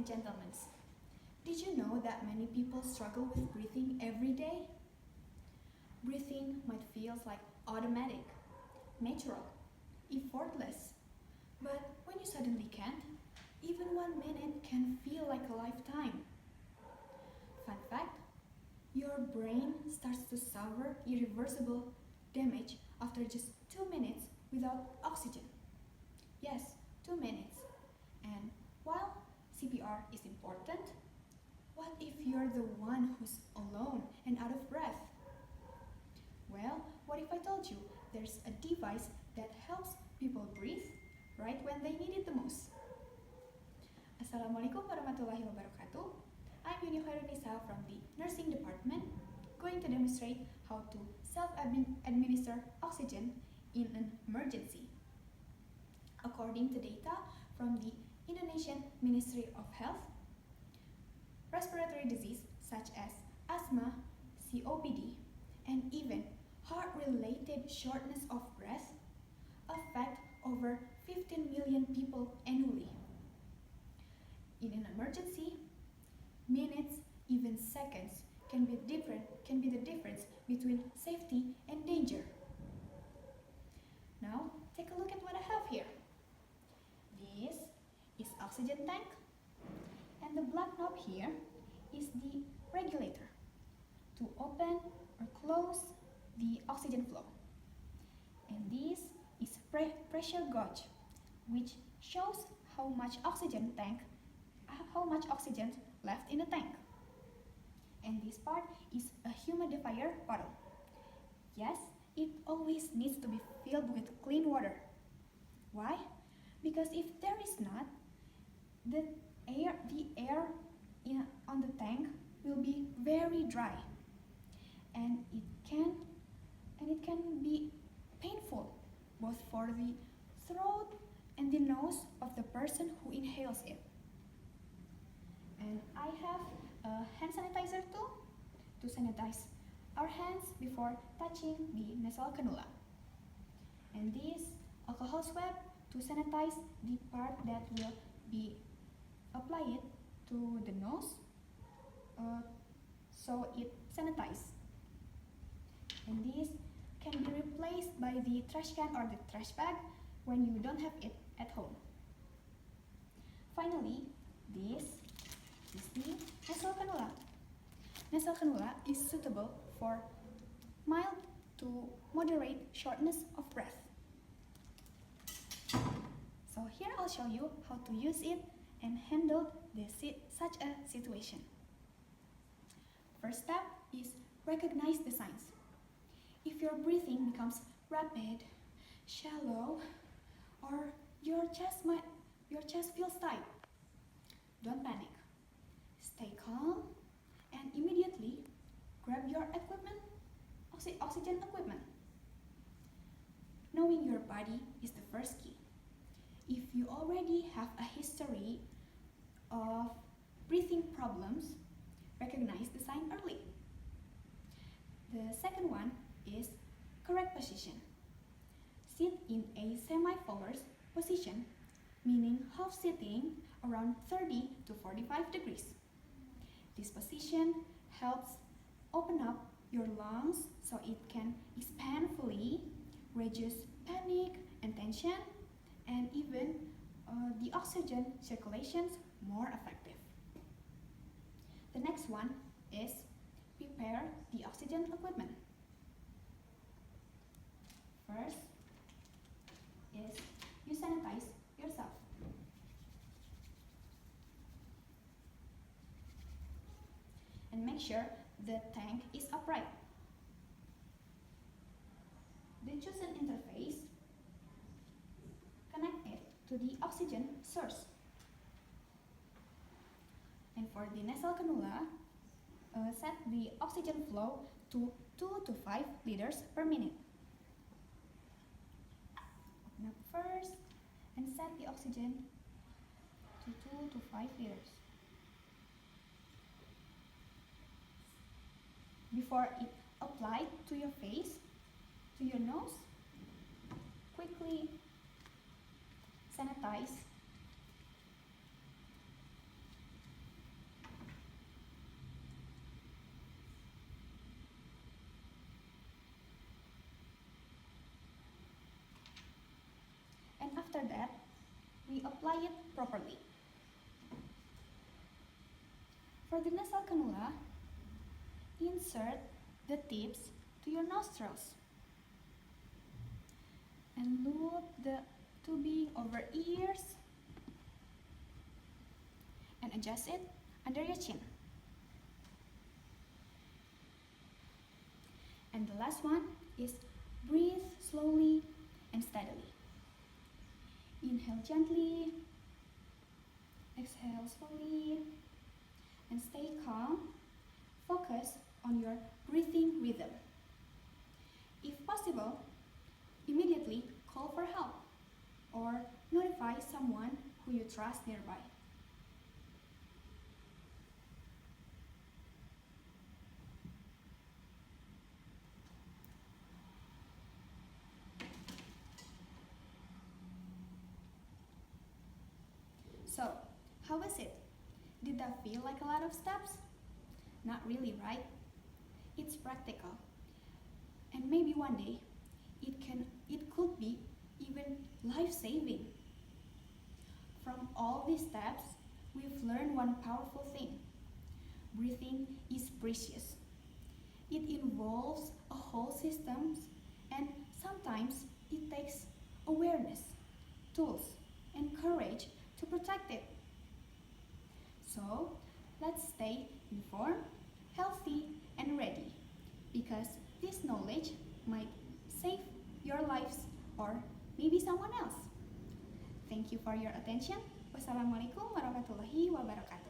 and gentlemen, did you know that many people struggle with breathing every day? Breathing might feel like automatic, natural, effortless, but when you suddenly can't, even 1 minute can feel like a lifetime. Fun fact, your brain starts to suffer irreversible damage after just 2 minutes without oxygen. Yes, 2 minutes. And while CPR is important, what if you're the one who's alone and out of breath? Well, what if I told you there's a device that helps people breathe right when they need it the most? Assalamualaikum warahmatullahi wabarakatuh. I'm Yuni Khoerunnisa from the nursing department, going to demonstrate how to self-administer oxygen in an emergency. According to data from the Indonesian Ministry of Health, respiratory disease such as asthma, COPD, and even heart-related shortness of breath affect over 15 million people annually. In an emergency, minutes, even seconds can be the difference between safety and danger. Now, take a look at what I have here. This is oxygen tank, and the black knob here is the regulator to open or close the oxygen flow. And this is pressure gauge, which shows how much oxygen left in the tank. And this part is a humidifier bottle. Yes, it always needs to be filled with clean water. Why? Because if there is not, the air on the tank will be very dry, and it can be painful both for the throat and the nose of the person who inhales it. And I have a hand sanitizer too to sanitize our hands before touching the nasal cannula. And this alcohol swab to sanitize the part that will be applied to the nose so it sanitizes. And this can be replaced by the trash can or the trash bag when you don't have it at home. Finally, this is the nasal cannula. Nasal cannula is suitable for mild to moderate shortness of breath. So here I'll show you how to use it and handle such a situation. First step is recognize the signs. If your breathing becomes rapid, shallow, or your chest feels tight, don't panic. Stay calm and immediately grab your equipment, oxygen equipment. Knowing your body is the first key. If you already have a history of breathing problems, recognize the sign early. The second one is correct position. Sit in a semi-forward position, meaning half sitting around 30 to 45 degrees. This position helps open up your lungs so it can expand fully, reduce panic and tension, and even the oxygen circulation more effective. The next one is prepare the oxygen equipment. First is you sanitize yourself. And make sure the tank is upright. The chosen interface, connect it to the oxygen source. And for the nasal cannula, set the oxygen flow to 2 to 5 liters per minute. Open up first and set the oxygen to 2 to 5 liters. Before it applied to your face, to your nose, quickly sanitize after that, we apply it properly. For the nasal cannula, insert the tips to your nostrils and loop the tubing over ears and adjust it under your chin. And the last one is breathe slowly and steadily. Inhale gently, exhale slowly, and stay calm. Focus on your breathing rhythm. If possible, immediately call for help or notify someone who you trust nearby. So, how was it? Did that feel like a lot of steps? Not really, right? It's practical. And maybe one day, it could be even life-saving. From all these steps, we've learned one powerful thing. Breathing is precious. It involves a whole system, and sometimes it takes awareness, tools, and courage to protect it. So, let's stay informed, healthy, and ready, because this knowledge might save your lives or maybe someone else. Thank you for your attention. Wassalamualaikum warahmatullahi wabarakatuh.